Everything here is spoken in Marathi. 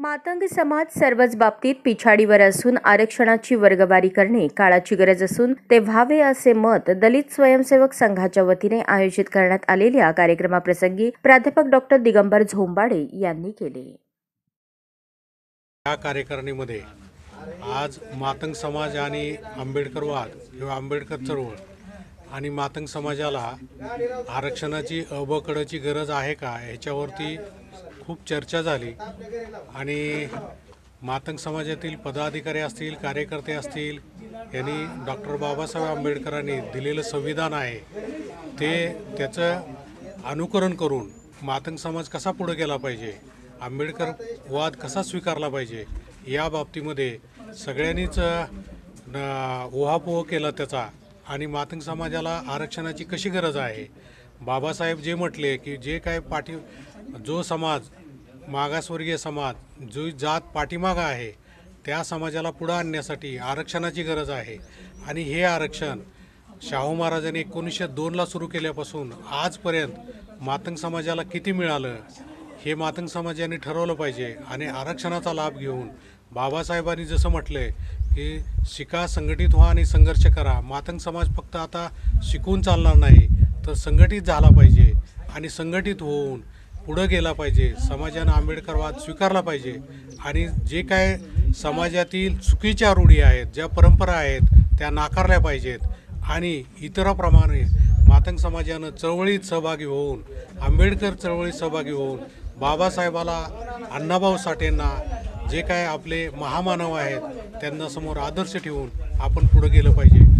मातंग समाज सर्वच बाबतीत पिछाडीवर असून आरक्षणाची वर्गवारी करणे काळाची गरज असून ते व्हावे असे मत दलित स्वयंसेवक संघाच्या वतीने आयोजित करण्यात आलेल्या कार्यक्रमाप्रसंगी प्राध्यापक डॉक्टर दिगंबर झोंबाडे यांनी केले। या कार्यकारिणीमध्ये आज मातंग समाज आणि आंबेडकरवाद किंवा आंबेडकर चळवळ आणि मातंग समाजाला आरक्षणाची अबकडची गरज आहे का याच्यावरती खूप चर्चा झाली आणि मातंग समाजातील पदाधिकारी असतील, कार्यकर्ते असतील, यांनी डॉक्टर बाबासाहेब आंबेडकरांनी दिलेलं संविधान आहे त्याचं अनुकरण करून मातंग समाज कसा पुढे गेला पाहिजे, आंबेडकर वाद कसा स्वीकारला पाहिजे या बाबतीमध्ये सगळ्यांनीच उहापोह केला त्याचा आणि मातंग समाजाला आरक्षणाची कशी गरज आहे। बाबासाहेब जे म्हटले की जे काय जो समाज मागासवर्गीय समाज जो जात पाठीमागा आहे त्या समाजाला पुढे आणण्यासाठी आरक्षणाची गरज आहे आणि हे आरक्षण शाहू महाराजांनी 1902ला सुरू केल्यापासून आजपर्यंत मातंग समाजाला किती मिळालं हे मातंग समाजाने ठरवलं पाहिजे आणि आरक्षणाचा लाभ घेऊन बाबासाहेबांनी जसं म्हटलंय की शिका, संघटित व्हा आणि संघर्ष करा। मातंग समाज फक्त आता शिकून चालणार नाही तर संघटित झाला पाहिजे आणि संघटित होऊन पुढे गेला पाहिजे। समाजाने आंबेडकरवाद स्वीकारला पाहिजे आणि जे काय समाजातील चुकीच्या रूढी आहेत, ज्या परंपरा आहेत त्या नाकारल्या पाहिजेत आणि इतरांप्रमाणे मातंग समाजानं चळवळीत सहभागी होऊन, आंबेडकर चळवळीत सहभागी होऊन बाबासाहेबाला, अण्णाभाऊ साठेंना, जे काय आपले महामानव आहेत त्यांना समोर आदर्श ठेवून आपण पुढे गेलं पाहिजे।